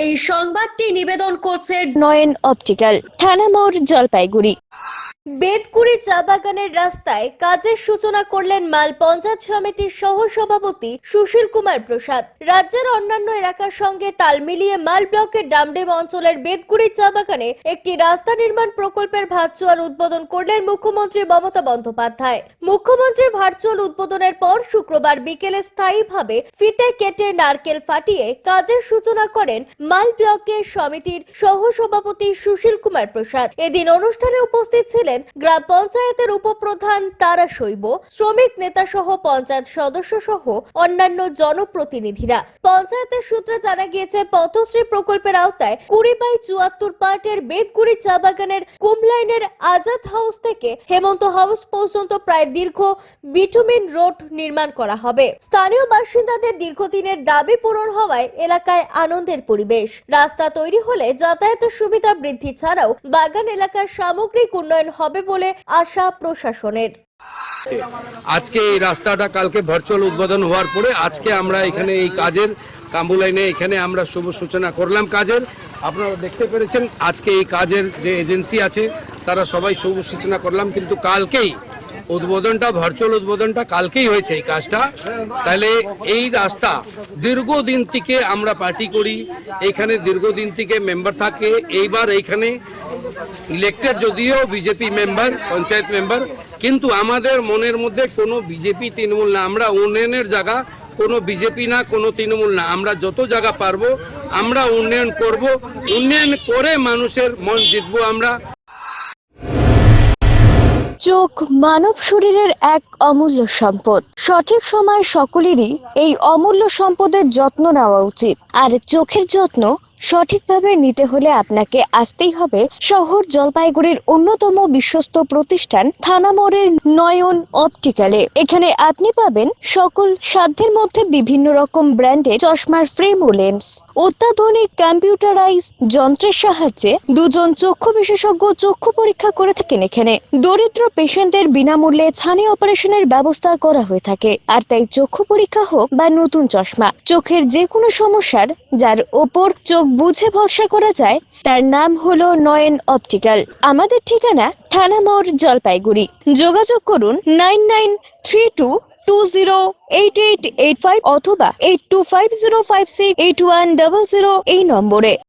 এই সংবাদটি নিবেদন করছে নয়ন অপটিক্যাল, থানা মোড়, জলপাইগুড়ি। বেতকুড়ি চা বাগানের রাস্তায় কাজের সূচনা করলেন মাল পঞ্চায়েত সমিতির সহ সভাপতি সুশীল কুমার প্রসাদ। রাজ্যের অন্যান্য এলাকার সঙ্গে তাল মিলিয়ে মাল ব্লকের ডামডেম অঞ্চলের বেতকুড়ি চা বাগানে একটি রাস্তা নির্মাণ প্রকল্পের ভার্চুয়াল উদ্বোধন করলেন মুখ্যমন্ত্রী মমতা বন্দ্যোপাধ্যায়। মুখ্যমন্ত্রীর ভার্চুয়াল উদ্বোধনের পর শুক্রবার বিকেলে স্থায়ীভাবে ফিতে কেটে নারকেল ফাটিয়ে কাজের সূচনা করেন মাল ব্লকের সমিতির সহ সভাপতি সুশীল কুমার প্রসাদ। এদিন অনুষ্ঠানে উপস্থিত ছিলেন গ্রাম পঞ্চায়েতের উপপ্রধান তারা শৈব, শ্রমিক নেতা সহ পঞ্চায়েত সদস্য সহ অন্যান্য জনপ্রতিনিধিরা। পঞ্চায়েতের সূত্রে জানা গিয়েছে, পথশ্রী প্রকল্পের আওতায় 20/74 পার্টের বেতকুড়ি চা বাগানের কুমলাইনের আজাদ হাউস থেকে হেমন্ত হাউস পর্যন্ত প্রায় দীর্ঘ বিটুমিন রোড নির্মাণ করা হবে। স্থানীয় বাসিন্দাদের দীর্ঘদিনের দাবি পূরণ হওয়ায় এলাকায় আনন্দের পরিবেশ। রাস্তা তৈরি হলে যাতায়াতের সুবিধা বৃদ্ধি ছাড়াও বাগান এলাকার সামগ্রিক উন্নয়ন হবে বলে আশা প্রশাসনের। আজকে এই রাস্তাটা কালকে ভার্চুয়াল উদ্বোধন হওয়ার পরে আজকে আমরা এখানে এই কাজের কাম্বুলাইনে এখানে আমরা শুভ সূচনা করলাম কাজের। আপনারা দেখতে পেরেছেন আজকে এই কাজের যে এজেন্সি আছে তারা সবাই শুভ সূচনা করলাম, কিন্তু কালকেই উদ্বোধনটা ভার্চুয়াল উদ্বোধনটা কালকেই হয়েছে এই কাজটা। তাহলে এই রাস্তা দীর্ঘদিন থেকে আমরা পার্টি করি, এইখানে দীর্ঘদিন থেকে মেম্বার থাকে। এইবার এইখানে ইলেক্টেড যদিও বিজেপি মেম্বার, পঞ্চায়েত মেম্বার, কিন্তু আমাদের মনের মধ্যে কোনো বিজেপি তৃণমূল না, আমরা উন্নয়নের জায়গা, কোনো বিজেপি না, কোনো তৃণমূল না, আমরা যত জায়গা পারবো আমরা উন্নয়ন করব, উন্নয়ন করে মানুষের মন জিতবো আমরা। চোখ মানব শরীরের এক অমূল্য সম্পদ। সঠিক সময় সকলেরই এই অমূল্য সম্পদের যত্ন নেওয়া উচিত। আর চোখের যত্ন সঠিকভাবে নিতে হলে আপনাকে আসতেই হবে শহর জলপাইগুড়ির অন্যতম বিশ্বস্ত প্রতিষ্ঠান থানা মোড়ের নয়ন অপটিক্যালে। এখানে আপনি পাবেন সকল সাধ্যের মধ্যে বিভিন্ন রকম ব্র্যান্ডের চশমার ফ্রেম ও লেন্স। অত্যাধুনিক কম্পিউটারাইজ যন্ত্রের সাহায্যে দুজন চক্ষু বিশেষজ্ঞ চক্ষু পরীক্ষা করে থাকেন এখানে। দরিদ্র পেশেন্টদের বিনামূল্যে ছানি অপারেশনের ব্যবস্থা করা হয়ে থাকে। আর তাই চক্ষু পরীক্ষা হোক বা নতুন চশমা, চোখের যে কোনো সমস্যার যার ওপর চোখ বুঝে ভরসা করা যায় তার নাম হলো নয়ন অপটিক্যাল। আমাদের ঠিকানা থানা মোড়, জলপাইগুড়ি। যোগাযোগ করুন 9932208885 অথবা 8250568100 এই নম্বরে।